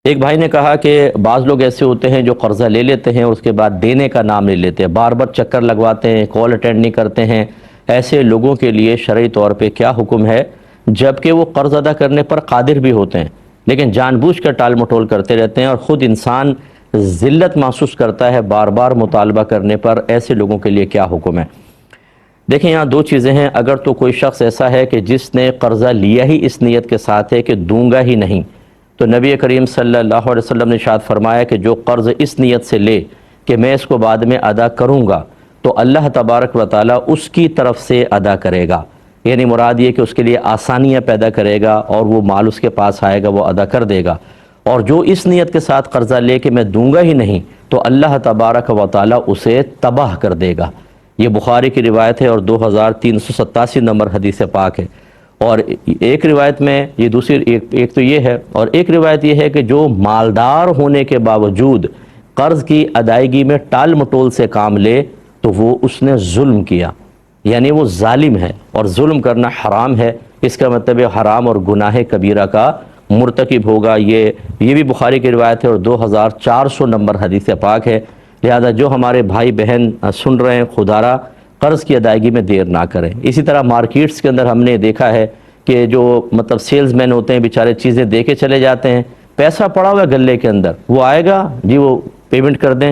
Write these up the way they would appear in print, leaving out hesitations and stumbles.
ایک بھائی نے کہا کہ بعض لوگ ایسے ہوتے ہیں جو قرضہ لے لیتے ہیں اور اس کے بعد دینے کا نام نہیں لیتے، بار بار چکر لگواتے ہیں، کال اٹینڈ نہیں کرتے ہیں۔ ایسے لوگوں کے لیے شرعی طور پہ کیا حکم ہے جبکہ وہ قرض ادا کرنے پر قادر بھی ہوتے ہیں لیکن جان بوجھ کر ٹال مٹول کرتے رہتے ہیں اور خود انسان ذلت محسوس کرتا ہے بار بار مطالبہ کرنے پر؟ ایسے لوگوں کے لیے کیا حکم ہے؟ دیکھیں یہاں دو چیزیں ہیں۔ اگر تو کوئی شخص ایسا ہے کہ جس نے قرضہ لیا ہی اس نیت کے ساتھ ہے کہ دوں گا ہی نہیں، تو نبی کریم صلی اللہ علیہ وسلم نے ارشاد فرمایا کہ جو قرض اس نیت سے لے کہ میں اس کو بعد میں ادا کروں گا تو اللہ تبارک و تعالیٰ اس کی طرف سے ادا کرے گا، یعنی مراد یہ کہ اس کے لیے آسانیاں پیدا کرے گا اور وہ مال اس کے پاس آئے گا، وہ ادا کر دے گا۔ اور جو اس نیت کے ساتھ قرضہ لے کہ میں دوں گا ہی نہیں تو اللہ تبارک و تعالیٰ اسے تباہ کر دے گا۔ یہ بخاری کی روایت ہے اور 2387 نمبر حدیث پاک ہے۔ اور ایک روایت میں یہ ایک تو یہ ہے، اور ایک روایت یہ ہے کہ جو مالدار ہونے کے باوجود قرض کی ادائیگی میں ٹال مٹول سے کام لے تو وہ اس نے ظلم کیا، یعنی وہ ظالم ہے، اور ظلم کرنا حرام ہے۔ اس کا مطلب حرام اور گناہ کبیرہ کا مرتکب ہوگا۔ یہ بھی بخاری کی روایت ہے اور 2400 نمبر حدیث پاک ہے۔ لہذا جو ہمارے بھائی بہن سن رہے ہیں، خدارہ قرض کی ادائیگی میں دیر نہ کریں۔ اسی طرح مارکیٹس کے اندر ہم نے دیکھا ہے کہ جو سیلز مین ہوتے ہیں بیچارے چیزیں دے کے چلے جاتے ہیں، پیسہ پڑا ہوا گلے کے اندر، وہ آئے گا جی وہ پیمنٹ کر دیں،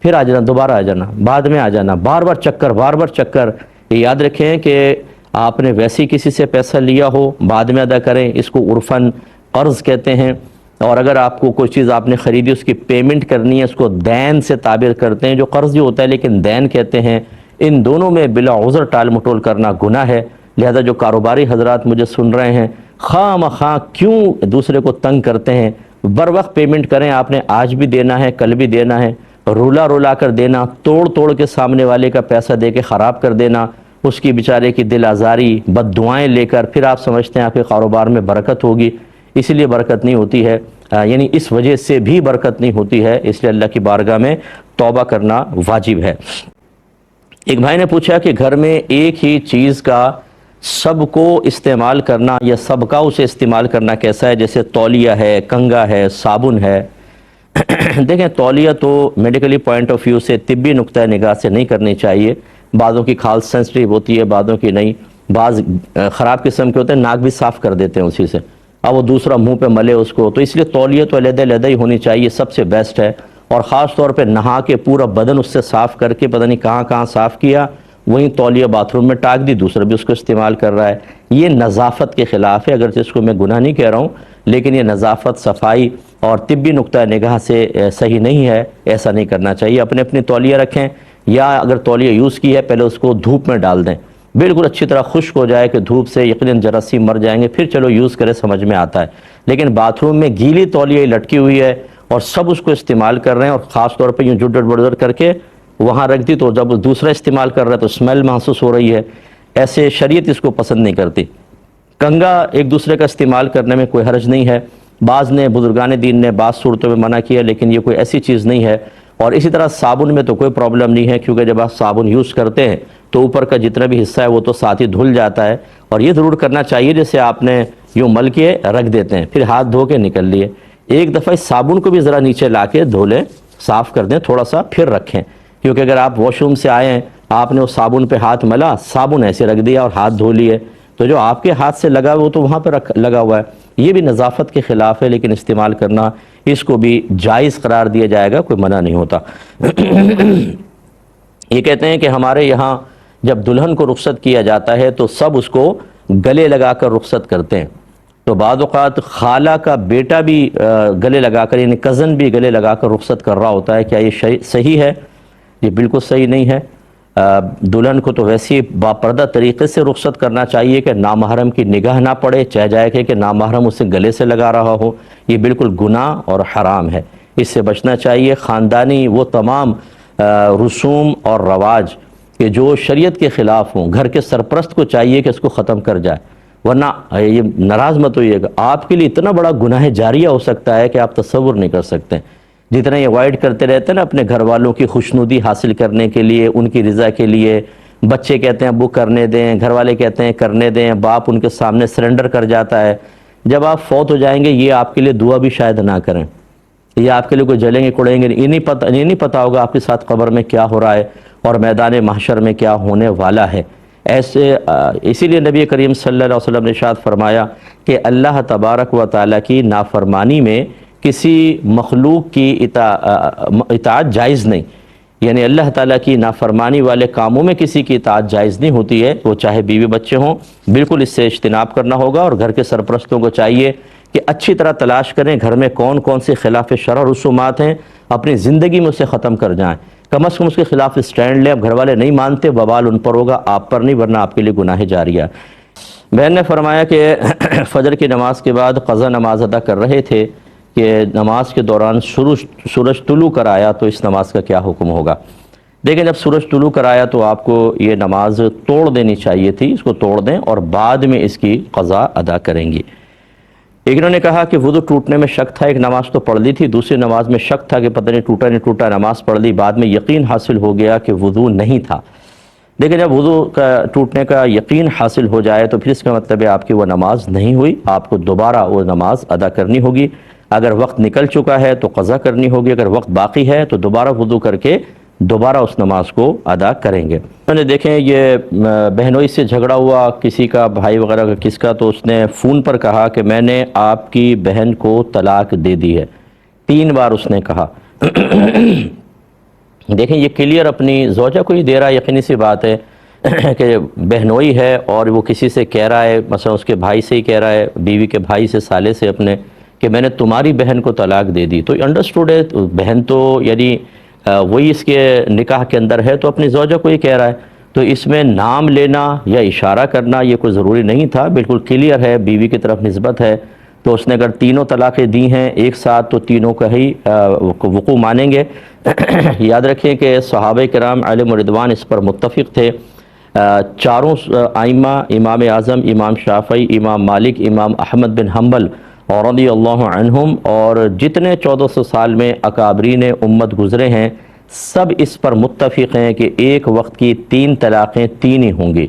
پھر آ جانا، دوبارہ آ جانا، بعد میں آ جانا، بار بار چکر۔ یہ یاد رکھیں کہ آپ نے ویسے کسی سے پیسہ لیا ہو بعد میں ادا کریں، اس کو عرفاً قرض کہتے ہیں۔ اور اگر آپ کو کوئی چیز آپ نے خریدی اس کی پیمنٹ کرنی ہے، اس کو دین سے تعبیر کرتے ہیں، جو قرض ہی ہوتا ہے لیکن دین کہتے ہیں۔ ان دونوں میں بلا عذر ٹال مٹول کرنا گناہ ہے۔ لہذا جو کاروباری حضرات مجھے سن رہے ہیں، خواہ مخواہ کیوں دوسرے کو تنگ کرتے ہیں؟ بر وقت پیمنٹ کریں، آپ نے آج بھی دینا ہے، کل بھی دینا ہے۔ رولا کر دینا، توڑ کے سامنے والے کا پیسہ دے کے خراب کر دینا، اس کی بیچارے کی دل آزاری، بد دعائیں لے کر پھر آپ سمجھتے ہیں آپ کے کاروبار میں برکت ہوگی، اسی لیے برکت نہیں ہوتی ہے، یعنی اس وجہ سے بھی برکت نہیں ہوتی ہے۔ اس لیے اللہ کی بارگاہ میں توبہ کرنا واجب ہے۔ ایک بھائی نے پوچھا کہ گھر میں ایک ہی چیز کا سب کو استعمال کرنا یا سب کا اسے استعمال کرنا کیسا ہے؟ جیسے تولیہ ہے، کنگا ہے، صابن ہے۔ دیکھیں تولیہ تو میڈیکلی پوائنٹ آف ویو سے، طبی نقطہ نگاہ سے نہیں کرنی چاہیے۔ بعضوں کی کھال سینسٹیو ہوتی ہے، بعضوں کی نہیں، بعض خراب قسم کے ہوتے ہیں، ناک بھی صاف کر دیتے ہیں اسی سے، اب وہ دوسرا منہ پہ ملے اس کو، تو اس لیے تولیہ تو علیحدہ ہی ہونی چاہیے، سب سے بیسٹ ہے۔ اور خاص طور پہ نہا کے پورا بدن اس سے صاف کر کے پتہ نہیں کہاں صاف کیا، وہیں تولیہ باتھ روم میں ٹاک دی، دوسرا بھی اس کو استعمال کر رہا ہے۔ یہ نظافت کے خلاف ہے، اگرچہ اس کو میں گناہ نہیں کہہ رہا ہوں، لیکن یہ نظافت، صفائی اور طبی نقطہ نگاہ سے صحیح نہیں ہے، ایسا نہیں کرنا چاہیے۔ اپنی تولیہ رکھیں، یا اگر تولیہ یوز کی ہے پہلے اس کو دھوپ میں ڈال دیں، بالکل اچھی طرح خشک ہو جائے کہ دھوپ سے یقیناً جراثیم مر جائیں گے، پھر چلو یوز کرے، سمجھ میں آتا ہے۔ لیکن باتھ روم میں گیلی تولیہ لٹکی ہوئی ہے اور سب اس کو استعمال کر رہے ہیں، اور خاص طور پہ یوں جڑ بڑ کر کے وہاں رکھ دی، تو جب دوسرا استعمال کر رہا ہے تو اسمیل محسوس ہو رہی ہے، ایسے شریعت اس کو پسند نہیں کرتی۔ کنگا ایک دوسرے کا استعمال کرنے میں کوئی حرج نہیں ہے، بعض نے بزرگان دین نے بعض صورتوں میں منع کیا، لیکن یہ کوئی ایسی چیز نہیں ہے۔ اور اسی طرح صابن میں تو کوئی پرابلم نہیں ہے، کیونکہ جب آپ صابن یوز کرتے ہیں تو اوپر کا جتنا بھی حصہ ہے وہ تو ساتھ ہی دھل جاتا ہے، اور یہ ضرور کرنا چاہیے جیسے آپ نے یوں مل کے رکھ دیتے ہیں، پھر ہاتھ دھو کے نکل لیے، ایک دفعہ اس صابن کو بھی ذرا نیچے لا کے دھو لیں، صاف کر دیں تھوڑا سا، پھر رکھیں۔ کیونکہ اگر آپ واش روم سے آئے ہیں، آپ نے اس صابن پہ ہاتھ ملا، صابن ایسے رکھ دیا اور ہاتھ دھو لیے، تو جو آپ کے ہاتھ سے لگا وہ تو وہاں پہ لگا ہوا ہے، یہ بھی نظافت کے خلاف ہے، لیکن استعمال کرنا اس کو بھی جائز قرار دیا جائے گا، کوئی منع نہیں ہوتا۔ یہ کہتے ہیں کہ ہمارے یہاں جب دلہن کو رخصت کیا جاتا ہے تو سب اس کو گلے لگا کر رخصت کرتے ہیں، تو بعض اوقات خالہ کا بیٹا بھی گلے لگا کر، یعنی کزن بھی گلے لگا کر رخصت کر رہا ہوتا ہے، کیا یہ صحیح ہے؟ یہ بالکل صحیح نہیں ہے۔ دلہن کو تو ویسے باپردہ طریقے سے رخصت کرنا چاہیے کہ نامحرم کی نگاہ نہ پڑے، چاہے جائے کہ نامحرم اسے گلے سے لگا رہا ہو، یہ بالکل گناہ اور حرام ہے، اس سے بچنا چاہیے۔ خاندانی وہ تمام رسوم اور رواج کہ جو شریعت کے خلاف ہوں، گھر کے سرپرست کو چاہیے کہ اس کو ختم کر جائے، ورنہ یہ ناراض مت ہوئیے گا، آپ کے لیے اتنا بڑا گناہ جاریہ ہو سکتا ہے کہ آپ تصور نہیں کر سکتے۔ جتنا یہ اوائڈ کرتے رہتے ہیں نا اپنے گھر والوں کی خوشنودی حاصل کرنے کے لیے، ان کی رضا کے لیے، بچے کہتے ہیں ابو کرنے دیں، گھر والے کہتے ہیں کرنے دیں، باپ ان کے سامنے سرنڈر کر جاتا ہے، جب آپ فوت ہو جائیں گے یہ آپ کے لیے دعا بھی شاید نہ کریں۔ یا آپ کے لیے کوئی جلیں گے کڑیں گے، یہ نہیں پتہ ہوگا آپ کے ساتھ قبر میں کیا ہو رہا ہے اور میدان محشر میں کیا ہونے والا ہے۔ اسی لیے نبی کریم صلی اللہ علیہ وسلم نے ارشاد فرمایا کہ اللہ تبارک و تعالیٰ کی نافرمانی میں کسی مخلوق کی اطاعت جائز نہیں، یعنی اللہ تعالیٰ کی نافرمانی والے کاموں میں کسی کی اطاعت جائز نہیں ہوتی ہے، وہ چاہے بیوی بچے ہوں، بالکل اس سے اجتناب کرنا ہوگا۔ اور گھر کے سرپرستوں کو چاہیے کہ اچھی طرح تلاش کریں گھر میں کون کون سے خلاف شرع رسومات ہیں، اپنی زندگی میں اسے ختم کر جائیں، کم از کم اس کے خلاف اسٹینڈ لیں۔ اب گھر والے نہیں مانتے، وبال ان پر ہوگا، آپ پر نہیں، ورنہ آپ کے لیے گناہ جاریہ۔ بہن نے فرمایا کہ فجر کی نماز کے بعد قضا نماز ادا کر رہے تھے کہ نماز کے دوران سورج طلوع کر آیا تو اس نماز کا کیا حکم ہوگا؟ دیکھیں، جب سورج طلوع کر آیا تو آپ کو یہ نماز توڑ دینی چاہیے تھی، اس کو توڑ دیں اور بعد میں اس کی قضا ادا کریں گی۔ ایک انہوں نے کہا کہ وضو ٹوٹنے میں شک تھا، ایک نماز تو پڑھ لی تھی، دوسری نماز میں شک تھا کہ پتہ نہیں ٹوٹا نہیں ٹوٹا، نماز پڑھ لی، بعد میں یقین حاصل ہو گیا کہ وضو نہیں تھا۔ دیکھیں، جب وضو کا ٹوٹنے کا یقین حاصل ہو جائے تو پھر اس کا مطلب ہے آپ کی وہ نماز نہیں ہوئی، آپ کو دوبارہ وہ نماز ادا کرنی ہوگی۔ اگر وقت نکل چکا ہے تو قضا کرنی ہوگی، اگر وقت باقی ہے تو دوبارہ وضو کر کے دوبارہ اس نماز کو ادا کریں گے۔ میں نے دیکھیں، یہ بہنوئی سے جھگڑا ہوا کسی کا، بھائی وغیرہ کا کس کا، تو اس نے فون پر کہا کہ میں نے آپ کی بہن کو طلاق دے دی ہے، 3 بار اس نے کہا۔ دیکھیں، یہ کلیئر اپنی زوجہ کو ہی دے رہا ہے، یقینی سی بات ہے کہ بہنوئی ہے اور وہ کسی سے کہہ رہا ہے، مثلا اس کے بھائی سے ہی کہہ رہا ہے، بیوی کے بھائی سے، سالے سے اپنے، کہ میں نے تمہاری بہن کو طلاق دے دی، تو انڈرسٹوڈ ہے، بہن تو یعنی وہی اس کے نکاح کے اندر ہے، تو اپنی زوجہ کو ہی کہہ رہا ہے، تو اس میں نام لینا یا اشارہ کرنا یہ کوئی ضروری نہیں تھا، بالکل کلیئر ہے، بیوی کی طرف نسبت ہے، تو اس نے اگر تینوں طلاقیں دی ہیں ایک ساتھ تو تینوں کا ہی وقوع مانیں گے۔ یاد رکھیں کہ صحابہ کرام علیہم رضوان اس پر متفق تھے، چاروں ائمہ، امام اعظم، امام شافعی، امام مالک، امام احمد بن حنبل اور رضی اللہ عنہم، اور جتنے 1400 سال میں اکابرین امت گزرے ہیں، سب اس پر متفق ہیں کہ ایک وقت کی 3 طلاقیں 3 ہی ہوں گی۔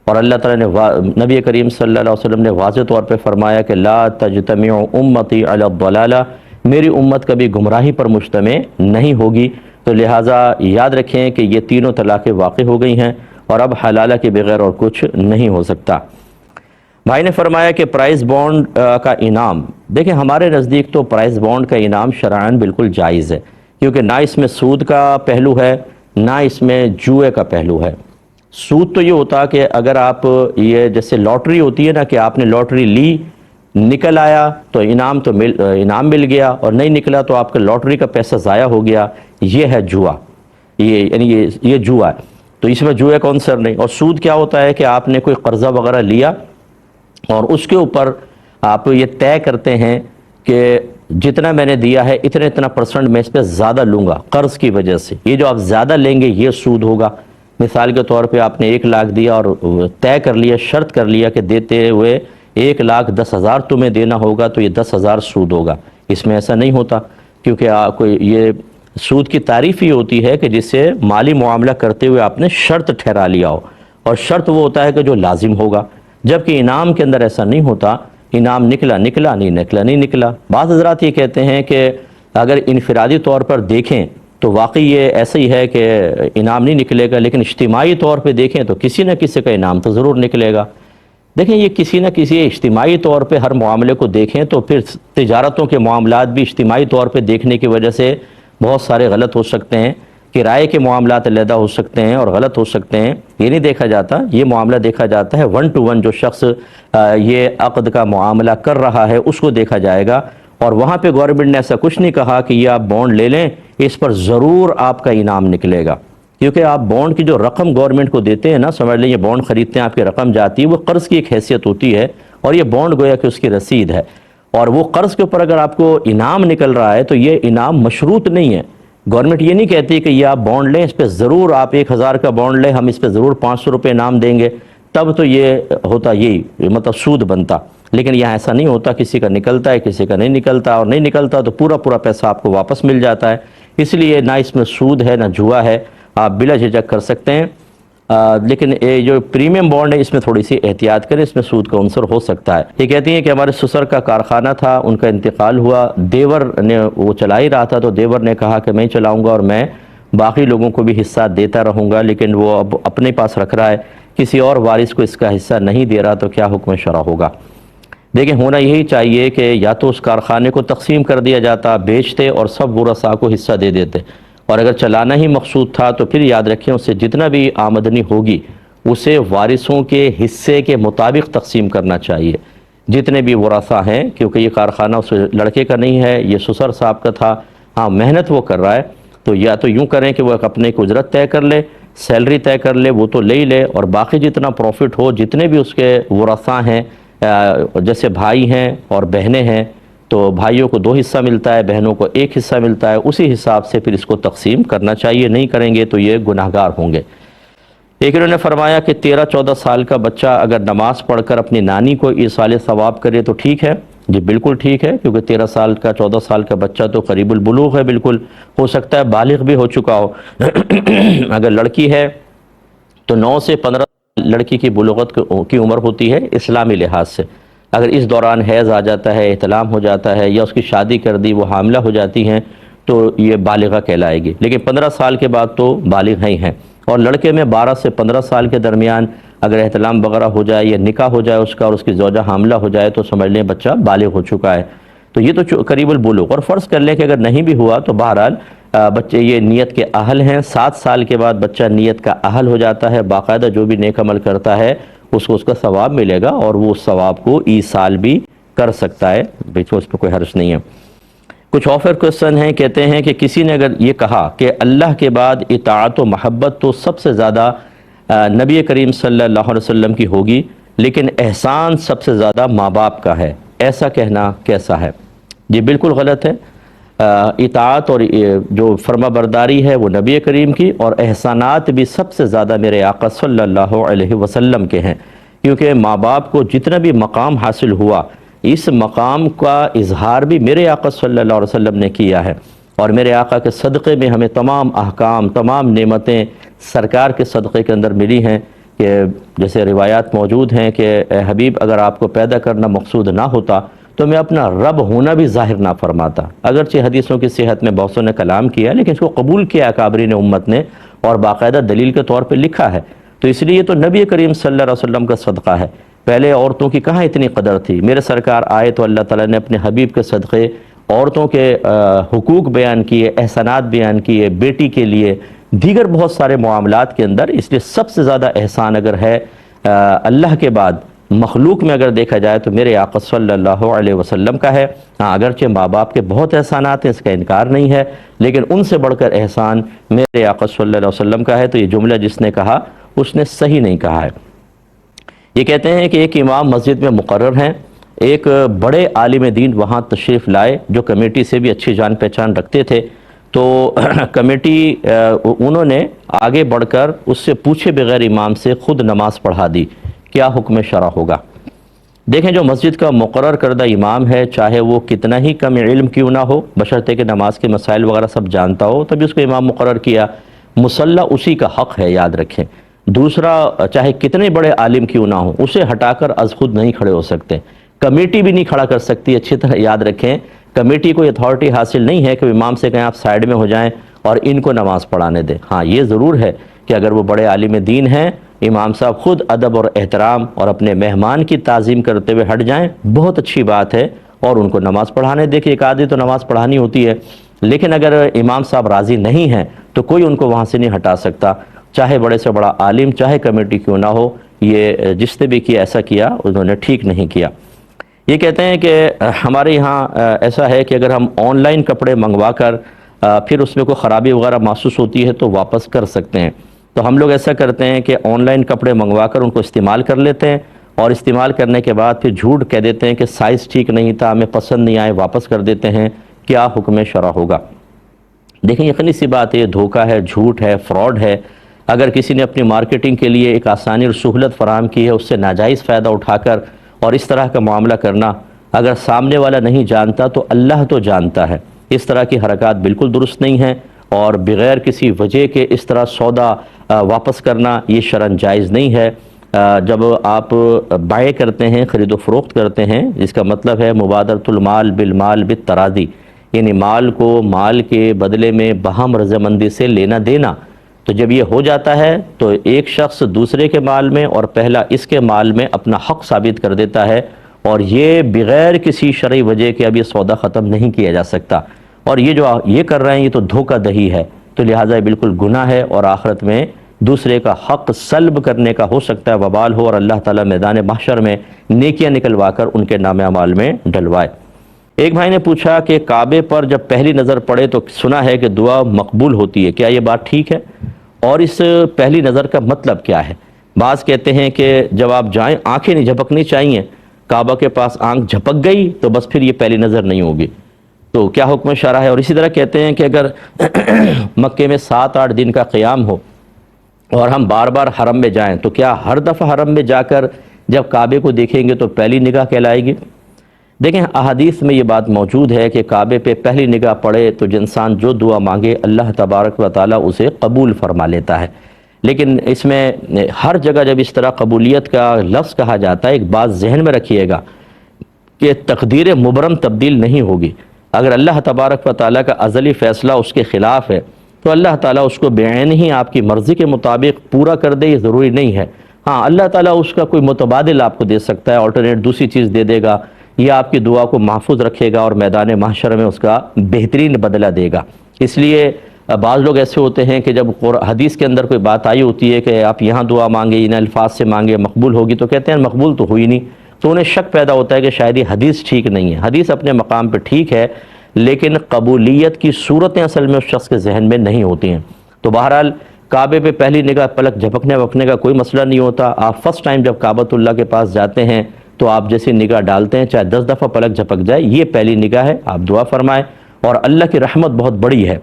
اور اللہ تعالیٰ نے، نبی کریم صلی اللہ علیہ وسلم نے واضح طور پہ فرمایا کہ لا تجتمع امتی علی الضلالہ، میری امت کبھی گمراہی پر مجتمع نہیں ہوگی۔ تو لہٰذا یاد رکھیں کہ یہ تینوں طلاقیں واقع ہو گئی ہیں اور اب حلالہ کے بغیر اور کچھ نہیں ہو سکتا۔ بھائی نے فرمایا کہ پرائز بانڈ کا انعام، دیکھیں ہمارے نزدیک تو پرائز بانڈ کا انعام شرعاً بالکل جائز ہے، کیونکہ نہ اس میں سود کا پہلو ہے، نہ اس میں جوئے کا پہلو ہے۔ سود تو یہ ہوتا کہ اگر آپ، یہ جیسے لاٹری ہوتی ہے نا، کہ آپ نے لاٹری لی، نکل آیا تو انعام مل گیا، اور نہیں نکلا تو آپ کا لاٹری کا پیسہ ضائع ہو گیا، یہ ہے جوا، یہ جوا ہے، تو اس میں جوئے کا عنصر نہیں۔ اور سود کیا ہوتا ہے کہ آپ نے کوئی قرضہ وغیرہ لیا اور اس کے اوپر آپ یہ طے کرتے ہیں کہ جتنا میں نے دیا ہے اتنا پرسنٹ میں اس پہ زیادہ لوں گا قرض کی وجہ سے، یہ جو آپ زیادہ لیں گے یہ سود ہوگا۔ مثال کے طور پہ آپ نے 1 لاکھ دیا اور طے کر لیا، شرط کر لیا کہ دیتے ہوئے 1,10,000 تمہیں دینا ہوگا، تو یہ 10,000 سود ہوگا۔ اس میں ایسا نہیں ہوتا، کیونکہ یہ سود کی تعریف ہی ہوتی ہے کہ جسے مالی معاملہ کرتے ہوئے آپ نے شرط ٹھہرا لیا ہو، اور شرط وہ ہوتا ہے کہ جو لازم ہوگا، جبکہ انعام کے اندر ایسا نہیں ہوتا، انعام نکلا نہیں نکلا۔ بعض حضرات یہ کہتے ہیں کہ اگر انفرادی طور پر دیکھیں تو واقعی یہ ایسا ہی ہے کہ انعام نہیں نکلے گا، لیکن اجتماعی طور پہ دیکھیں تو کسی نہ کسی کا انعام تو ضرور نکلے گا۔ دیکھیں، یہ کسی نہ کسی اجتماعی طور پہ ہر معاملے کو دیکھیں تو پھر تجارتوں کے معاملات بھی اجتماعی طور پہ دیکھنے کی وجہ سے بہت سارے غلط ہو سکتے ہیں، کرائے کے معاملات علیحدہ ہو سکتے ہیں اور غلط ہو سکتے ہیں، یہ نہیں دیکھا جاتا، یہ معاملہ دیکھا جاتا ہے 1 to 1، جو شخص یہ عقد کا معاملہ کر رہا ہے اس کو دیکھا جائے گا، اور وہاں پہ گورنمنٹ نے ایسا کچھ نہیں کہا کہ یہ آپ بانڈ لے لیں، اس پر ضرور آپ کا انعام نکلے گا، کیونکہ آپ بانڈ کی جو رقم گورنمنٹ کو دیتے ہیں نا، سمجھ لیں یہ بانڈ خریدتے ہیں، آپ کی رقم جاتی ہے، وہ قرض کی ایک حیثیت ہوتی ہے، اور یہ بانڈ گویا کہ اس کی رسید ہے، اور وہ قرض کے اوپر اگر آپ کو انعام نکل رہا ہے تو یہ انعام مشروط نہیں ہے۔ گورنمنٹ یہ نہیں کہتی کہ یہ آپ بانڈ لیں، اس پہ ضرور آپ 1,000 کا بانڈ لیں، ہم اس پہ ضرور 500 روپے انعام دیں گے، تب تو یہ ہوتا، یہی مطلب سود بنتا، لیکن یہاں ایسا نہیں ہوتا، کسی کا نکلتا ہے، کسی کا نہیں نکلتا، اور نہیں نکلتا تو پورا پیسہ آپ کو واپس مل جاتا ہے۔ اس لیے نہ اس میں سود ہے نہ جوا ہے، آپ بلا جھجک کر سکتے ہیں۔ لیکن یہ جو پریمیم بانڈ ہے اس میں تھوڑی سی احتیاط کریں، اس میں سود کا عنصر ہو سکتا ہے۔ یہ کہتی ہیں کہ ہمارے سسر کا کارخانہ تھا، ان کا انتقال ہوا، دیور نے وہ چلا ہی رہا تھا، تو دیور نے کہا کہ میں چلاؤں گا اور میں باقی لوگوں کو بھی حصہ دیتا رہوں گا، لیکن وہ اب اپنے پاس رکھ رہا ہے، کسی اور وارث کو اس کا حصہ نہیں دے رہا، تو کیا حکم شرع ہوگا؟ دیکھیں، ہونا یہی چاہیے کہ یا تو اس کارخانے کو تقسیم کر دیا جاتا، بیچتے اور سب ورثاء کو حصہ دے دیتے، اور اگر چلانا ہی مقصود تھا تو پھر یاد رکھیں اسے جتنا بھی آمدنی ہوگی اسے وارثوں کے حصے کے مطابق تقسیم کرنا چاہیے، جتنے بھی ورثاء ہیں، کیونکہ یہ کارخانہ اس لڑکے کا نہیں ہے، یہ سسر صاحب کا تھا، ہاں محنت وہ کر رہا ہے، تو یا تو یوں کریں کہ وہ اپنے کو اجرت طے کر لے، سیلری طے کر لے، وہ تو لے ہی لے، اور باقی جتنا پروفٹ ہو، جتنے بھی اس کے ورثاء ہیں، جیسے بھائی ہیں اور بہنیں ہیں تو بھائیوں کو 2 حصہ ملتا ہے، بہنوں کو 1 حصہ ملتا ہے، اسی حساب سے پھر اس کو تقسیم کرنا چاہیے، نہیں کریں گے تو یہ گناہگار ہوں گے۔ ایک انہوں نے فرمایا کہ 13-14 سال کا بچہ اگر نماز پڑھ کر اپنی نانی کو ایصال ثواب کرے تو ٹھیک ہے؟ جی بالکل ٹھیک ہے، کیونکہ 13 سال کا 14 سال کا بچہ تو قریب البلوغ ہے، بالکل ہو سکتا ہے بالغ بھی ہو چکا ہو۔ اگر لڑکی ہے تو 9 سے 15 لڑکی کی بلوغت کی عمر ہوتی ہے اسلامی لحاظ سے، اگر اس دوران حیض آ جاتا ہے، احتلام ہو جاتا ہے، یا اس کی شادی کر دی، وہ حاملہ ہو جاتی ہیں تو یہ بالغہ کہلائے گی، لیکن 15 سال کے بعد تو بالغ ہی ہیں۔ اور لڑکے میں 12 سے 15 سال کے درمیان اگر احتلام وغیرہ ہو جائے یا نکاح ہو جائے اس کا اور اس کی زوجہ حاملہ ہو جائے تو سمجھ لیں بچہ بالغ ہو چکا ہے، تو یہ تو قریب البلوغ۔ اور فرض کر لیں کہ اگر نہیں بھی ہوا تو بہرحال بچے یہ نیت کے اہل ہیں، 7 سال کے بعد بچہ نیت کا اہل ہو جاتا ہے، باقاعدہ جو بھی نیک عمل کرتا ہے اس کو اس کا ثواب ملے گا، اور وہ اس ثواب کو ایصال بھی کر سکتا ہے، بیچو اس پہ کوئی حرج نہیں ہے۔ کچھ آفر کوسچن ہیں، کہتے ہیں کہ کسی نے اگر یہ کہا کہ اللہ کے بعد اطاعت و محبت تو سب سے زیادہ نبی کریم صلی اللہ علیہ وسلم کی ہوگی، لیکن احسان سب سے زیادہ ماں باپ کا ہے، ایسا کہنا کیسا ہے؟ جی بالکل غلط ہے۔ اطاعت اور جو فرما برداری ہے وہ نبی کریم کی، اور احسانات بھی سب سے زیادہ میرے آقا صلی اللہ علیہ وسلم کے ہیں، کیونکہ ماں باپ کو جتنا بھی مقام حاصل ہوا اس مقام کا اظہار بھی میرے آقا صلی اللہ علیہ وسلم نے کیا ہے، اور میرے آقا کے صدقے میں ہمیں تمام احکام، تمام نعمتیں سرکار کے صدقے کے اندر ملی ہیں، کہ جیسے روایات موجود ہیں کہ اے حبیب اگر آپ کو پیدا کرنا مقصود نہ ہوتا تو میں اپنا رب ہونا بھی ظاہر نہ فرماتا۔ اگرچہ حدیثوں کی صحت میں بہت سو نے کلام کیا لیکن اس کو قبول کیا اکابرین امت نے، اور باقاعدہ دلیل کے طور پہ لکھا ہے، تو اس لیے یہ تو نبی کریم صلی اللہ علیہ وسلم کا صدقہ ہے۔ پہلے عورتوں کی کہاں اتنی قدر تھی، میرے سرکار آئے تو اللہ تعالیٰ نے اپنے حبیب کے صدقے عورتوں کے حقوق بیان کیے، احسانات بیان کیے، بیٹی کے لیے دیگر بہت سارے معاملات کے اندر، اس لیے سب سے زیادہ احسان اگر ہے اللہ کے بعد مخلوق میں اگر دیکھا جائے تو میرے آقا صلی اللہ علیہ وسلم کا ہے۔ ہاں اگرچہ ماں باپ کے بہت احسانات ہیں، اس کا انکار نہیں ہے، لیکن ان سے بڑھ کر احسان میرے آقا صلی اللہ علیہ وسلم کا ہے، تو یہ جملہ جس نے کہا اس نے صحیح نہیں کہا ہے۔ یہ کہتے ہیں کہ ایک امام مسجد میں مقرر ہیں، ایک بڑے عالم دین وہاں تشریف لائے جو کمیٹی سے بھی اچھی جان پہچان رکھتے تھے، تو کمیٹی انہوں نے آگے بڑھ کر اس سے پوچھے بغیر امام سے خود نماز پڑھا دی، کیا حکم شرع ہوگا؟ دیکھیں، جو مسجد کا مقرر کردہ امام ہے چاہے وہ کتنا ہی کم علم کیوں نہ ہو، بشرطے کہ نماز کے مسائل وغیرہ سب جانتا ہو، تبھی اس کو امام مقرر کیا، مصلی اسی کا حق ہے، یاد رکھیں۔ دوسرا، چاہے کتنے بڑے عالم کیوں نہ ہو اسے ہٹا کر از خود نہیں کھڑے ہو سکتے، کمیٹی بھی نہیں کھڑا کر سکتی، اچھی طرح یاد رکھیں۔ کمیٹی کو اتھارٹی حاصل نہیں ہے کہ امام سے کہیں آپ سائیڈ میں ہو جائیں اور ان کو نماز پڑھانے دیں۔ ہاں یہ ضرور ہے کہ اگر وہ بڑے عالم دین ہیں، امام صاحب خود ادب اور احترام اور اپنے مہمان کی تعظیم کرتے ہوئے ہٹ جائیں، بہت اچھی بات ہے، اور ان کو نماز پڑھانے دیں کہ ایک آدھی تو نماز پڑھانی ہوتی ہے، لیکن اگر امام صاحب راضی نہیں ہیں تو کوئی ان کو وہاں سے نہیں ہٹا سکتا، چاہے بڑے سے بڑا عالم، چاہے کمیٹی کیوں نہ ہو۔ یہ جس نے بھی کیا ایسا کیا انہوں نے ٹھیک نہیں کیا۔ یہ کہتے ہیں کہ ہمارے یہاں ایسا ہے کہ اگر ہم آن لائن کپڑے منگوا کر پھر اس میں کوئی خرابی وغیرہ محسوس ہوتی ہے تو واپس کر سکتے ہیں، تو ہم لوگ ایسا کرتے ہیں کہ آن لائن کپڑے منگوا کر ان کو استعمال کر لیتے ہیں، اور استعمال کرنے کے بعد پھر جھوٹ کہہ دیتے ہیں کہ سائز ٹھیک نہیں تھا، ہمیں پسند نہیں آئے، واپس کر دیتے ہیں، کیا حکم شرع ہوگا؟ دیکھیں یقینی سی بات ہے، یہ دھوکہ ہے، جھوٹ ہے، فراڈ ہے۔ اگر کسی نے اپنی مارکیٹنگ کے لیے ایک آسانی اور سہولت فراہم کی ہے، اس سے ناجائز فائدہ اٹھا کر اور اس طرح کا معاملہ کرنا، اگر سامنے والا نہیں جانتا تو اللہ تو جانتا ہے، اس طرح کی حرکات بالکل درست نہیں ہیں، اور بغیر کسی وجہ کے اس طرح سودا واپس کرنا یہ شرعاً جائز نہیں ہے۔ جب آپ بائع کرتے ہیں، خرید و فروخت کرتے ہیں، اس کا مطلب ہے مبادرۃ المال بالمال بالتراضی، یعنی مال کو مال کے بدلے میں بہم رضامندی سے لینا دینا۔ تو جب یہ ہو جاتا ہے تو ایک شخص دوسرے کے مال میں اور پہلا اس کے مال میں اپنا حق ثابت کر دیتا ہے، اور یہ بغیر کسی شرعی وجہ کے اب یہ سودا ختم نہیں کیا جا سکتا، اور یہ جو یہ کر رہے ہیں یہ تو دھوکہ دہی ہے، تو لہٰذا یہ بالکل گناہ ہے، اور آخرت میں دوسرے کا حق سلب کرنے کا ہو سکتا ہے وبال ہو، اور اللہ تعالیٰ میدان محشر میں نیکیاں نکلوا کر ان کے نام اعمال میں ڈلوائے۔ ایک بھائی نے پوچھا کہ کعبے پر جب پہلی نظر پڑے تو سنا ہے کہ دعا مقبول ہوتی ہے، کیا یہ بات ٹھیک ہے؟ اور اس پہلی نظر کا مطلب کیا ہے؟ بعض کہتے ہیں کہ جب آپ جائیں آنکھیں نہیں جھپکنی چاہیے، کعبہ کے پاس آنکھ جھپک گئی تو بس پھر یہ پہلی نظر نہیں ہوگی، تو کیا حکم شرع ہے؟ اور اسی طرح کہتے ہیں کہ اگر مکے میں 7-8 دن کا قیام ہو اور ہم بار بار حرم میں جائیں تو کیا ہر دفعہ حرم میں جا کر جب کعبے کو دیکھیں گے تو پہلی نگاہ کہلائے گی؟ دیکھیں احادیث میں یہ بات موجود ہے کہ کعبے پہ پہلی نگاہ پڑے تو انسان جو دعا مانگے اللہ تبارک و تعالیٰ اسے قبول فرما لیتا ہے، لیکن اس میں ہر جگہ جب اس طرح قبولیت کا لفظ کہا جاتا ہے ایک بات ذہن میں رکھیے گا کہ تقدیر مبرم تبدیل نہیں ہوگی۔ اگر اللہ تبارک و تعالیٰ کا ازلی فیصلہ اس کے خلاف ہے تو اللہ تعالیٰ اس کو بعین ہی آپ کی مرضی کے مطابق پورا کر دے، یہ ضروری نہیں ہے۔ ہاں اللہ تعالیٰ اس کا کوئی متبادل آپ کو دے سکتا ہے، آلٹرنیٹ دوسری چیز دے دے گا، یہ آپ کی دعا کو محفوظ رکھے گا اور میدان محشر میں اس کا بہترین بدلہ دے گا۔ اس لیے بعض لوگ ایسے ہوتے ہیں کہ جب حدیث کے اندر کوئی بات آئی ہوتی ہے کہ آپ یہاں دعا مانگے، ان الفاظ سے مانگے، مقبول ہوگی، تو کہتے ہیں مقبول تو ہوئی نہیں، تو انہیں شک پیدا ہوتا ہے کہ شاید یہ حدیث ٹھیک نہیں ہے۔ حدیث اپنے مقام پہ ٹھیک ہے، لیکن قبولیت کی صورتیں اصل میں اس شخص کے ذہن میں نہیں ہوتی ہیں۔ تو بہرحال کعبے پہ پہلی نگاہ پلک جھپکنے وکنے کا کوئی مسئلہ نہیں ہوتا۔ آپ فرسٹ ٹائم جب کعبۃ اللہ کے پاس جاتے ہیں تو آپ جیسے نگاہ ڈالتے ہیں چاہے 10 دفعہ پلک جھپک جائے، یہ پہلی نگاہ ہے، آپ دعا فرمائیں، اور اللہ کی رحمت بہت بڑی ہے،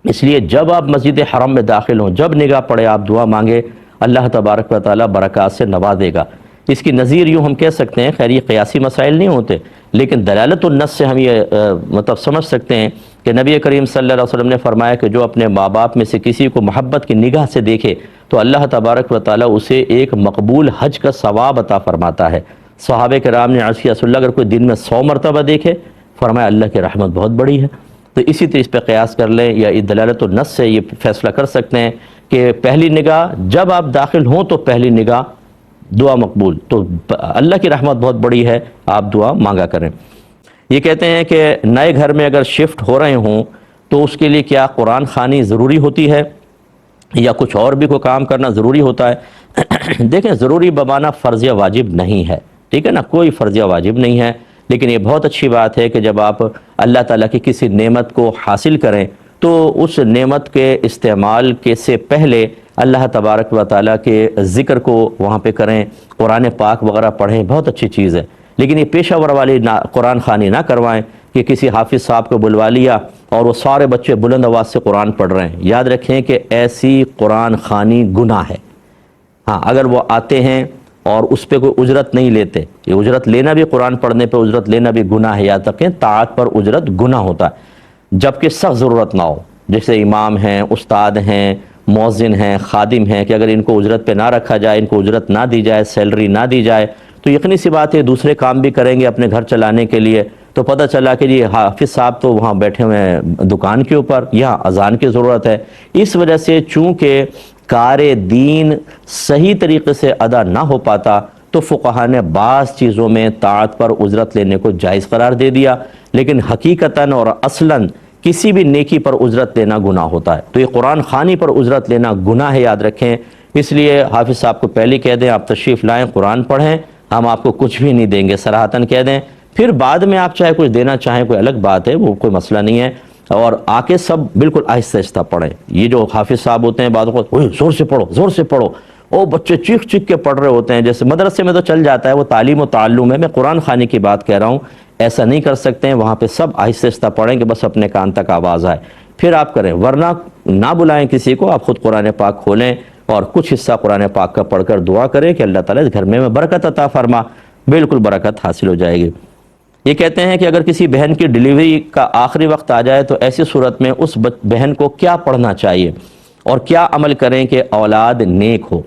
اس لیے جب آپ مسجد حرم میں داخل ہوں، جب نگاہ پڑے آپ دعا مانگے، اللہ تبارک و تعالیٰ برکات سے نوازے گا۔ اس کی نظیر یوں ہم کہہ سکتے ہیں، خیر یہ قیاسی مسائل نہیں ہوتے، لیکن دلالت النص سے ہم یہ مطلب سمجھ سکتے ہیں کہ نبی کریم صلی اللہ علیہ وسلم نے فرمایا کہ جو اپنے ماں باپ میں سے کسی کو محبت کی نگاہ سے دیکھے تو اللہ تبارک و تعالیٰ اسے ایک مقبول حج کا ثواب عطا فرماتا ہے۔ صحابہ کرام نے عرض کیا رسول اللہ اگر کوئی دن میں 100 مرتبہ دیکھے، فرمایا اللہ کی رحمت بہت بڑی ہے۔ تو اسی طرح اس پہ قیاس کر لیں یا دلالت النص سے یہ فیصلہ کر سکتے ہیں کہ پہلی نگاہ جب آپ داخل ہوں تو پہلی نگاہ دعا مقبول، تو اللہ کی رحمت بہت بڑی ہے، آپ دعا مانگا کریں۔ یہ کہتے ہیں کہ نئے گھر میں اگر شفٹ ہو رہے ہوں تو اس کے لیے کیا قرآن خوانی ضروری ہوتی ہے یا کچھ اور بھی کوئی کام کرنا ضروری ہوتا ہے؟ دیکھیں ضروری بمانا فرض یا واجب نہیں ہے، ٹھیک ہے نا، کوئی فرض یا واجب نہیں ہے، لیکن یہ بہت اچھی بات ہے کہ جب آپ اللہ تعالیٰ کی کسی نعمت کو حاصل کریں تو اس نعمت کے استعمال کے سے پہلے اللہ تبارک و تعالیٰ کے ذکر کو وہاں پہ کریں، قرآن پاک وغیرہ پڑھیں، بہت اچھی چیز ہے، لیکن یہ پیشہ ور والی قرآن خوانی نہ کروائیں کہ کسی حافظ صاحب کو بلوا لیا اور وہ سارے بچے بلند آواز سے قرآن پڑھ رہے ہیں۔ یاد رکھیں کہ ایسی قرآن خوانی گناہ ہے۔ ہاں اگر وہ آتے ہیں اور اس پہ کوئی اجرت نہیں لیتے، یہ اجرت لینا بھی قرآن پڑھنے پہ اجرت لینا بھی گناہ ہے، یاد رکھیں طاعت پر اجرت گناہ ہوتا ہے، جبکہ سخت ضرورت نہ ہو، جیسے امام ہیں، استاد ہیں، مؤذن ہیں، خادم ہیں، کہ اگر ان کو اجرت پہ نہ رکھا جائے، ان کو اجرت نہ دی جائے، سیلری نہ دی جائے تو یقینی سی بات ہے دوسرے کام بھی کریں گے اپنے گھر چلانے کے لیے، تو پتہ چلا کہ یہ حافظ صاحب تو وہاں بیٹھے ہوئے ہیں دکان کے اوپر، یہاں اذان کی ضرورت ہے۔ اس وجہ سے چونکہ کار دین صحیح طریقے سے ادا نہ ہو پاتا تو فقہا نے بعض چیزوں میں طاعت پر اجرت لینے کو جائز قرار دے دیا، لیکن حقیقتاً اور اصلاً کسی بھی نیکی پر اجرت لینا گناہ ہوتا ہے، تو یہ قرآن خوانی پر اجرت لینا گناہ ہے، یاد رکھیں۔ اس لیے حافظ صاحب کو پہلے کہہ دیں آپ تشریف لائیں، قرآن پڑھیں، ہم آپ کو کچھ بھی نہیں دیں گے، صراحتاً کہہ دیں، پھر بعد میں آپ چاہے کچھ دینا چاہیں کوئی الگ بات ہے، وہ کوئی مسئلہ نہیں ہے، اور آ کے سب بالکل آہستہ آہستہ پڑھیں۔ یہ جو حافظ صاحب ہوتے ہیں بعض اوقات زور سے پڑھو زور سے پڑھو، وہ بچے چیخ چیخ کے پڑھ رہے ہوتے ہیں، جیسے مدرسے میں تو چل جاتا ہے، وہ تعلیم و تعلم ہے، میں قرآن خوانی کی بات کہہ رہا ہوں، ایسا نہیں کر سکتے ہیں، وہاں پہ سب آہستہ آہستہ پڑھیں کہ بس اپنے کان تک آواز آئے، پھر آپ کریں، ورنہ نہ بلائیں کسی کو، آپ خود قرآن پاک کھولیں اور کچھ حصہ قرآن پاک کا پڑھ کر دعا کریں کہ اللہ تعالیٰ اس گھر میں برکت عطا فرما، بالکل برکت حاصل ہو جائے گی۔ یہ کہتے ہیں کہ اگر کسی بہن کی ڈیلیوری کا آخری وقت آ جائے تو ایسی صورت میں اس بہن کو کیا پڑھنا چاہیے؟ اور کیا عمل کریں کہ اولاد نیک ہو؟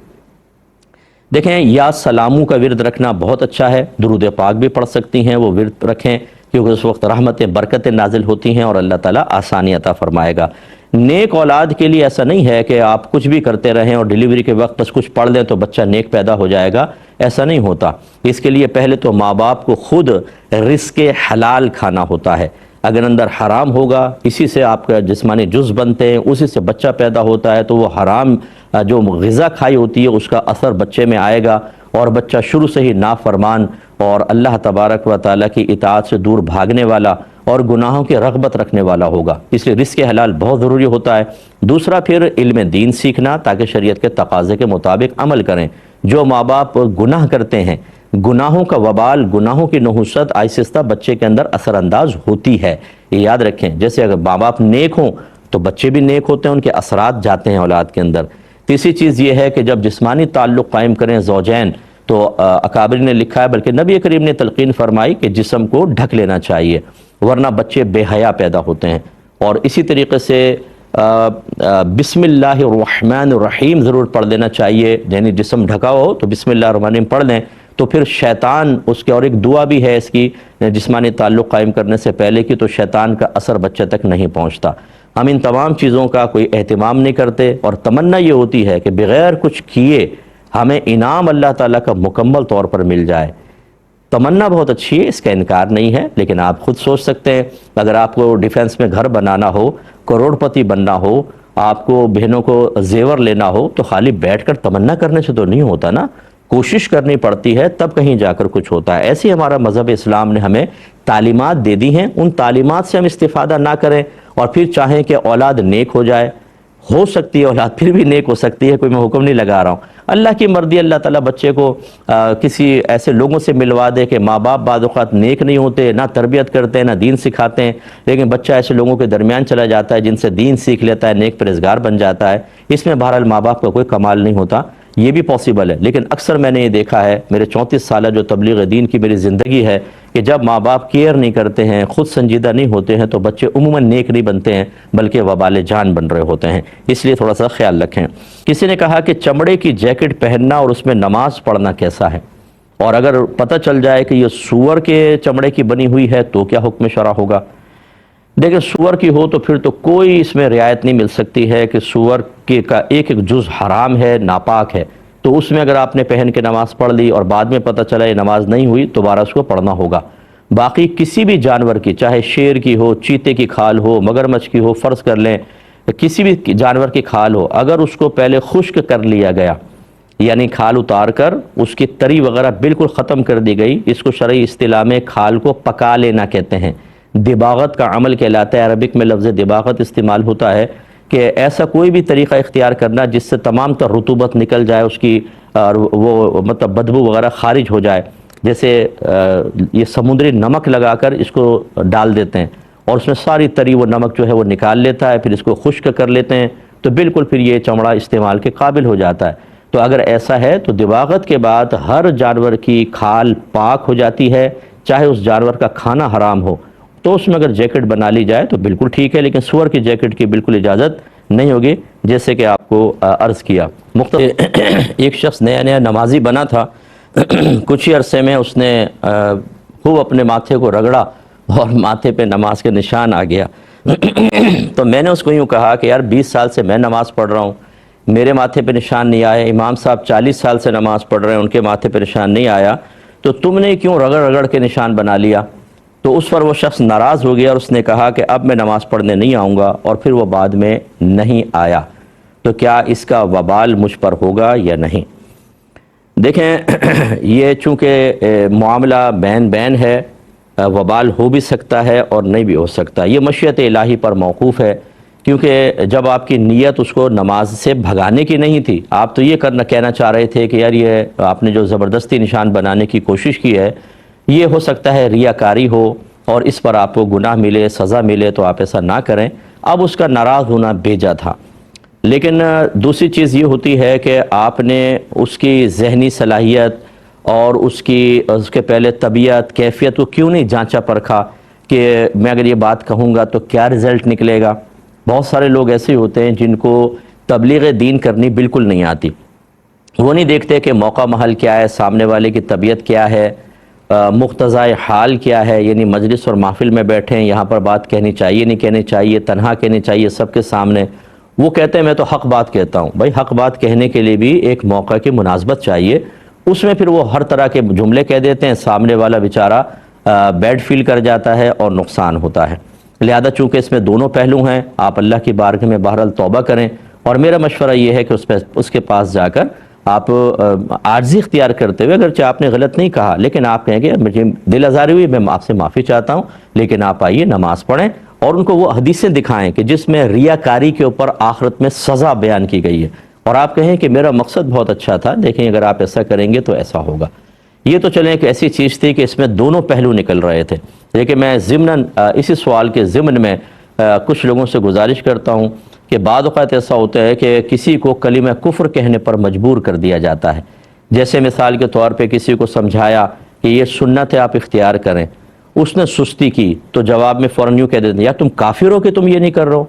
دیکھیں، یا سلاموں کا ورد رکھنا بہت اچھا ہے، درود پاک بھی پڑھ سکتی ہیں، وہ ورد رکھیں کیونکہ اس وقت رحمتیں برکتیں نازل ہوتی ہیں اور اللہ تعالیٰ آسانی عطا فرمائے گا۔ نیک اولاد کے لیے ایسا نہیں ہے کہ آپ کچھ بھی کرتے رہیں اور ڈیلیوری کے وقت بس کچھ پڑھ لیں تو بچہ نیک پیدا ہو جائے گا، ایسا نہیں ہوتا۔ اس کے لیے پہلے تو ماں باپ کو خود رزق حلال کھانا ہوتا ہے۔ اگر اندر حرام ہوگا، اسی سے آپ کا جسمانی جز بنتے ہیں، اسی سے بچہ پیدا ہوتا ہے، تو وہ حرام جو غذا کھائی ہوتی ہے اس کا اثر بچے میں آئے گا اور بچہ شروع سے ہی نافرمان اور اللہ تبارک و تعالیٰ کی اطاعت سے دور بھاگنے والا اور گناہوں کی رغبت رکھنے والا ہوگا۔ اس لیے رزق حلال بہت ضروری ہوتا ہے۔ دوسرا پھر علم دین سیکھنا تاکہ شریعت کے تقاضے کے مطابق عمل کریں۔ جو ماں باپ گناہ کرتے ہیں، گناہوں کا وبال، گناہوں کی نحوست آہستہ بچے کے اندر اثر انداز ہوتی ہے، یہ یاد رکھیں۔ جیسے اگر ماں باپ نیک ہوں تو بچے بھی نیک ہوتے ہیں، ان کے اثرات جاتے ہیں اولاد کے اندر۔ تیسری چیز یہ ہے کہ جب جسمانی تعلق قائم کریں زوجین، تو اکابر نے لکھا ہے، بلکہ نبی کریم نے تلقین فرمائی کہ جسم کو ڈھک لینا چاہیے، ورنہ بچے بے حیا پیدا ہوتے ہیں۔ اور اسی طریقے سے بسم اللہ الرحمن الرحیم ضرور پڑھ لینا چاہیے، یعنی جسم ڈھکا ہو تو بسم اللہ الرحمن الرحیم پڑھ لیں، تو پھر شیطان اس کے، اور ایک دعا بھی ہے اس کی جسمانی تعلق قائم کرنے سے پہلے کی، تو شیطان کا اثر بچے تک نہیں پہنچتا۔ ہم ان تمام چیزوں کا کوئی اہتمام نہیں کرتے اور تمنا یہ ہوتی ہے کہ بغیر کچھ کیے ہمیں انعام اللہ تعالیٰ کا مکمل طور پر مل جائے۔ تمنا بہت اچھی ہے، اس کا انکار نہیں ہے، لیکن آپ خود سوچ سکتے ہیں اگر آپ کو ڈیفنس میں گھر بنانا ہو، کروڑ پتی بننا ہو، آپ کو بہنوں کو زیور لینا ہو، تو خالی بیٹھ کر تمنا کرنے سے تو نہیں ہوتا نا، کوشش کرنی پڑتی ہے، تب کہیں جا کر کچھ ہوتا ہے۔ ایسے ہمارا مذہب اسلام نے ہمیں تعلیمات دے دی ہیں، ان تعلیمات سے ہم استفادہ نہ کریں اور پھر چاہیں کہ اولاد نیک ہو جائے۔ ہو سکتی ہے اولاد پھر بھی نیک ہو سکتی ہے، کوئی میں حکم نہیں لگا رہا ہوں، اللہ کی مرضی۔ اللہ تعالیٰ بچے کو کسی ایسے لوگوں سے ملوا دے کہ ماں باپ بعض اوقات نیک نہیں ہوتے، نہ تربیت کرتے ہیں، نہ دین سکھاتے ہیں، لیکن بچہ ایسے لوگوں کے درمیان چلا جاتا ہے جن سے دین سیکھ لیتا ہے، نیک پرہیزگار بن جاتا ہے۔ اس میں بہرحال ماں باپ کا کوئی کمال نہیں ہوتا، یہ بھی پاسبل ہے، لیکن اکثر میں نے یہ دیکھا ہے، میرے 34 سالہ جو تبلیغ دین کی میری زندگی ہے، کہ جب ماں باپ کیئر نہیں کرتے ہیں، خود سنجیدہ نہیں ہوتے ہیں، تو بچے عموماً نیک نہیں بنتے ہیں بلکہ وبال جان بن رہے ہوتے ہیں۔ اس لیے تھوڑا سا خیال رکھیں۔ کسی نے کہا کہ چمڑے کی جیکٹ پہننا اور اس میں نماز پڑھنا کیسا ہے، اور اگر پتہ چل جائے کہ یہ سور کے چمڑے کی بنی ہوئی ہے تو کیا حکم شرع ہوگا؟ دیکھیں، سور کی ہو تو پھر تو کوئی اس میں رعایت نہیں مل سکتی ہے کہ سور کا ایک ایک جز حرام ہے، ناپاک ہے، تو اس میں اگر آپ نے پہن کے نماز پڑھ لی اور بعد میں پتہ چلا یہ نماز نہیں ہوئی، دوبارہ اس کو پڑھنا ہوگا۔ باقی کسی بھی جانور کی، چاہے شیر کی ہو، چیتے کی کھال ہو، مگرمچھ کی ہو، فرض کر لیں کسی بھی جانور کی کھال ہو، اگر اس کو پہلے خشک کر لیا گیا، یعنی کھال اتار کر اس کی تری وغیرہ بالکل ختم کر دی گئی، اس کو شرعی اصطلاح میں کھال کو پکا لینا کہتے ہیں، دباغت کا عمل کہلاتا ہے۔ عربک میں لفظ دباغت استعمال ہوتا ہے کہ ایسا کوئی بھی طریقہ اختیار کرنا جس سے تمام تر رطوبت نکل جائے، اس کی وہ مطلب بدبو وغیرہ خارج ہو جائے۔ جیسے یہ سمندری نمک لگا کر اس کو ڈال دیتے ہیں اور اس میں ساری تری وہ نمک جو ہے وہ نکال لیتا ہے، پھر اس کو خشک کر لیتے ہیں، تو بالکل پھر یہ چمڑا استعمال کے قابل ہو جاتا ہے۔ تو اگر ایسا ہے تو دباغت کے بعد ہر جانور کی کھال پاک ہو جاتی ہے، چاہے اس جانور کا کھانا حرام ہو، تو اس میں اگر جیکٹ بنا لی جائے تو بالکل ٹھیک ہے، لیکن سور کی جیکٹ کی بالکل اجازت نہیں ہوگی، جیسے کہ آپ کو عرض کیا۔ ایک شخص نیا نیا نمازی بنا تھا، کچھ ہی عرصے میں اس نے خوب اپنے ماتھے کو رگڑا اور ماتھے پہ نماز کے نشان آ گیا۔ تو میں نے اس کو یوں کہا کہ یار 20 سال سے میں نماز پڑھ رہا ہوں، میرے ماتھے پہ نشان نہیں آیا، امام صاحب 40 سال سے نماز پڑھ رہے ہیں، ان کے ماتھے پہ نشان نہیں آیا، تو تم نے کیوں رگڑ رگڑ کے نشان بنا لیا؟ تو اس پر وہ شخص ناراض ہو گیا اور اس نے کہا کہ اب میں نماز پڑھنے نہیں آؤں گا، اور پھر وہ بعد میں نہیں آیا۔ تو کیا اس کا وبال مجھ پر ہوگا یا نہیں؟ دیکھیں، یہ چونکہ معاملہ بین بین ہے، وبال ہو بھی سکتا ہے اور نہیں بھی ہو سکتا، یہ مشیت الہی پر موقوف ہے، کیونکہ جب آپ کی نیت اس کو نماز سے بھگانے کی نہیں تھی، آپ تو یہ کہنا چاہ رہے تھے کہ یار یہ آپ نے جو زبردستی نشان بنانے کی کوشش کی ہے، یہ ہو سکتا ہے ریاکاری ہو اور اس پر آپ کو گناہ ملے، سزا ملے، تو آپ ایسا نہ کریں۔ اب اس کا ناراض ہونا بیجا تھا، لیکن دوسری چیز یہ ہوتی ہے کہ آپ نے اس کی ذہنی صلاحیت اور اس کے پہلے طبیعت، کیفیت کو کیوں نہیں جانچا پرکھا کہ میں اگر یہ بات کہوں گا تو کیا رزلٹ نکلے گا۔ بہت سارے لوگ ایسے ہوتے ہیں جن کو تبلیغ دین کرنی بالکل نہیں آتی. وہ نہیں دیکھتے کہ موقع محل کیا ہے، سامنے والے کی طبیعت کیا ہے، مقتضائے حال کیا ہے، یعنی مجلس اور محفل میں بیٹھے ہیں، یہاں پر بات کہنی چاہیے نہیں کہنی چاہیے، تنہا کہنی چاہیے سب کے سامنے. وہ کہتے ہیں میں تو حق بات کہتا ہوں. بھائی حق بات کہنے کے لیے بھی ایک موقع کی مناسبت چاہیے. اس میں پھر وہ ہر طرح کے جملے کہہ دیتے ہیں، سامنے والا بیچارہ بیڈ فیل کر جاتا ہے اور نقصان ہوتا ہے. لہذا چونکہ اس میں دونوں پہلو ہیں، آپ اللہ کی بارگاہ میں بہرحال توبہ کریں. اور میرا مشورہ یہ ہے کہ اس کے پاس جا کر آپ عاجزی اختیار کرتے ہوئے، اگرچہ آپ نے غلط نہیں کہا لیکن آپ کہیں گے مجھے دل آزاری ہوئی، میں آپ سے معافی چاہتا ہوں، لیکن آپ آئیے نماز پڑھیں. اور ان کو وہ حدیثیں دکھائیں کہ جس میں ریاکاری کے اوپر آخرت میں سزا بیان کی گئی ہے، اور آپ کہیں کہ میرا مقصد بہت اچھا تھا، دیکھیں اگر آپ ایسا کریں گے تو ایسا ہوگا. یہ تو چلیں ایک ایسی چیز تھی کہ اس میں دونوں پہلو نکل رہے تھے. لیکن میں ضمناً اسی سوال کے ضمن میں کچھ لوگوں سے گزارش کرتا ہوں کہ بعض اوقات ایسا ہوتا ہے کہ کسی کو کلمہ کفر کہنے پر مجبور کر دیا جاتا ہے. جیسے مثال کے طور پہ کسی کو سمجھایا کہ یہ سنت ہے آپ اختیار کریں، اس نے سستی کی تو جواب میں فوراً یوں کہہ دیتے ہیں یا تم کافر ہو کہ تم یہ نہیں کر رہے ہو.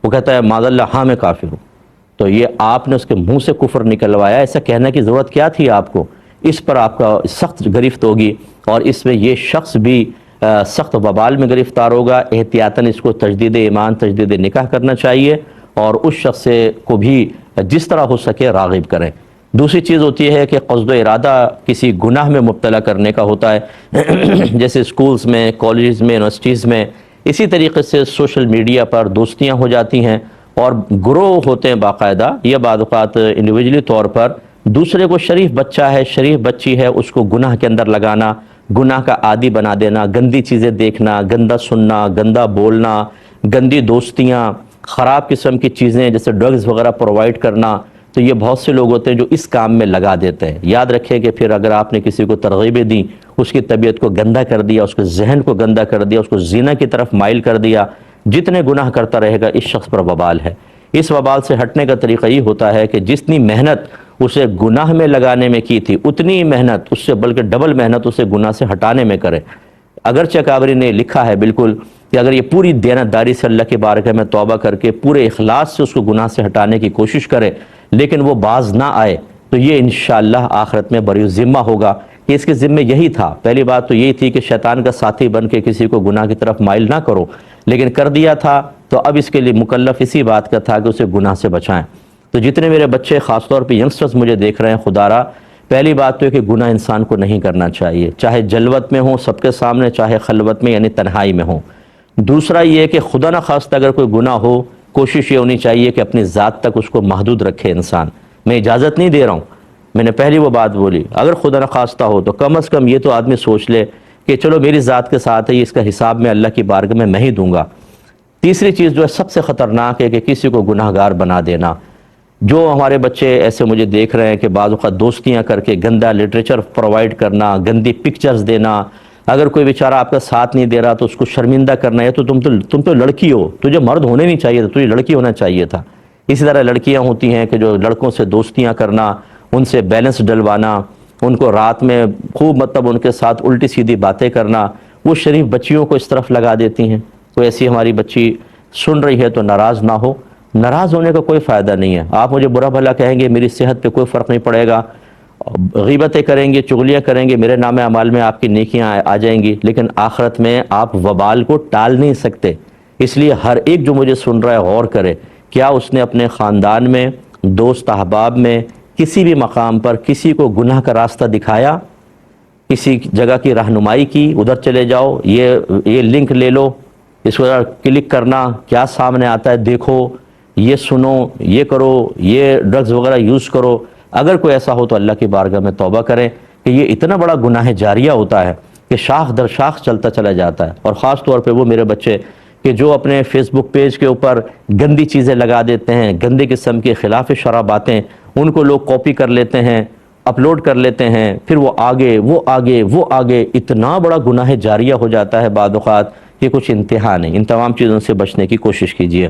وہ کہتا ہے معاذ اللہ ہاں میں کافر ہوں. تو یہ آپ نے اس کے منہ سے کفر نکلوایا. ایسا کہنے کی ضرورت کیا تھی آپ کو؟ اس پر آپ کا سخت گرفت ہوگی اور اس میں یہ شخص بھی سخت وبال میں گرفتار ہوگا. احتیاطاً اس کو تجدید ایمان تجدید نکاح کرنا چاہیے اور اس شخص کو بھی جس طرح ہو سکے راغب کریں. دوسری چیز ہوتی ہے کہ قصد و ارادہ کسی گناہ میں مبتلا کرنے کا ہوتا ہے جیسے اسکولز میں، کالجز میں، یونیورسٹیز میں. اسی طریقے سے سوشل میڈیا پر دوستیاں ہو جاتی ہیں اور گروہ ہوتے ہیں باقاعدہ. یہ بعض اوقات انڈیویجولی طور پر دوسرے کو شریف بچہ ہے، شریف بچی ہے، اس کو گناہ کے اندر لگانا، گناہ کا عادی بنا دینا، گندی چیزیں دیکھنا، گندا سننا، گندا بولنا، گندی دوستیاں، خراب قسم کی چیزیں جیسے ڈرگز وغیرہ پرووائڈ کرنا. تو یہ بہت سے لوگ ہوتے ہیں جو اس کام میں لگا دیتے ہیں. یاد رکھیں کہ پھر اگر آپ نے کسی کو ترغیبیں دیں، اس کی طبیعت کو گندا کر دیا، اس کے ذہن کو گندا کر دیا، اس کو زنا کی طرف مائل کر دیا، جتنے گناہ کرتا رہے گا اس شخص پر وبال ہے. اس وبال سے ہٹنے کا طریقہ یہ ہوتا ہے کہ جتنی محنت اسے گناہ میں لگانے میں کی تھی اتنی ہی محنت اس سے بلکہ ڈبل محنت اسے گناہ سے ہٹانے میں کرے. اگرچہ کابری نے لکھا ہے بالکل کہ اگر یہ پوری دیانتداری سے اللہ کے بارگاہ میں توبہ کر کے پورے اخلاص سے اس کو گناہ سے ہٹانے کی کوشش کرے لیکن وہ باز نہ آئے تو یہ انشاءاللہ آخرت میں بری ذمہ ہوگا کہ اس کے ذمہ یہی تھا. پہلی بات تو یہی تھی کہ شیطان کا ساتھی بن کے کسی کو گناہ کی طرف مائل نہ کرو، لیکن کر دیا تھا تو اب اس کے لیے مکلف اسی بات کا تھا کہ اسے گناہ سے بچائیں. تو جتنے میرے بچے خاص طور پہ ینگسٹرز مجھے دیکھ رہے ہیں، خدا را پہلی بات تو ہے کہ گناہ انسان کو نہیں کرنا چاہیے، چاہے جلوت میں ہوں سب کے سامنے، چاہے خلوت میں یعنی تنہائی میں ہوں. دوسرا یہ ہے کہ خدا نہ خواستہ اگر کوئی گناہ ہو کوشش یہ ہونی چاہیے کہ اپنی ذات تک اس کو محدود رکھے انسان. میں اجازت نہیں دے رہا ہوں، میں نے پہلی وہ بات بولی، اگر خدا نہ خواستہ ہو تو کم از کم یہ تو آدمی سوچ لے کہ چلو میری ذات کے ساتھ ہے، اس کا حساب میں اللہ کی بارگاہ میں ہی دوں گا. تیسری چیز جو ہے سب سے خطرناک ہے کہ کسی کو گناہ گار بنا دینا. جو ہمارے بچے ایسے مجھے دیکھ رہے ہیں کہ بعض اوقات دوستیاں کر کے گندا لٹریچر پرووائڈ کرنا، گندی پکچرز دینا، اگر کوئی بیچارہ آپ کا ساتھ نہیں دے رہا تو اس کو شرمندہ کرنا ہے. تو تم تو لڑکی ہو، تجھے مرد ہونے نہیں چاہیے تھا، تجھے لڑکی ہونا چاہیے تھا. اسی طرح لڑکیاں ہوتی ہیں کہ جو لڑکوں سے دوستیاں کرنا، ان سے بیلنس ڈلوانا، ان کو رات میں خوب ان کے ساتھ الٹی سیدھی باتیں کرنا، وہ شریف بچیوں کو اس طرف لگا دیتی ہیں. کوئی ایسی ہماری بچی سن رہی ہے تو ناراض نہ ہو، ناراض ہونے کا کوئی فائدہ نہیں ہے. آپ مجھے برا بھلا کہیں گے، میری صحت پہ کوئی فرق نہیں پڑے گا، غیبتیں کریں گے، چغلیاں کریں گے، میرے نام اعمال میں آپ کی نیکیاں آ جائیں گی، لیکن آخرت میں آپ وبال کو ٹال نہیں سکتے. اس لیے ہر ایک جو مجھے سن رہا ہے غور کرے، کیا اس نے اپنے خاندان میں، دوست احباب میں، کسی بھی مقام پر کسی کو گناہ کا راستہ دکھایا، کسی جگہ کی رہنمائی کی، ادھر چلے جاؤ، یہ لنک لے لو، اس کو کلک کرنا، کیا سامنے آتا ہے دیکھو، یہ سنو، یہ کرو، یہ ڈرگز وغیرہ یوز کرو. اگر کوئی ایسا ہو تو اللہ کی بارگاہ میں توبہ کریں کہ یہ اتنا بڑا گناہ جاریہ ہوتا ہے کہ شاخ در شاخ چلتا چلا جاتا ہے. اور خاص طور پہ وہ میرے بچے کہ جو اپنے فیس بک پیج کے اوپر گندی چیزیں لگا دیتے ہیں، گندی قسم کے خلاف شرع باتیں، ان کو لوگ کاپی کر لیتے ہیں، اپلوڈ کر لیتے ہیں، پھر وہ آگے اتنا بڑا گناہ جاریہ ہو جاتا ہے بعض اوقات کہ کچھ انتہا نہیں. ان تمام چیزوں سے بچنے کی کوشش کیجیے.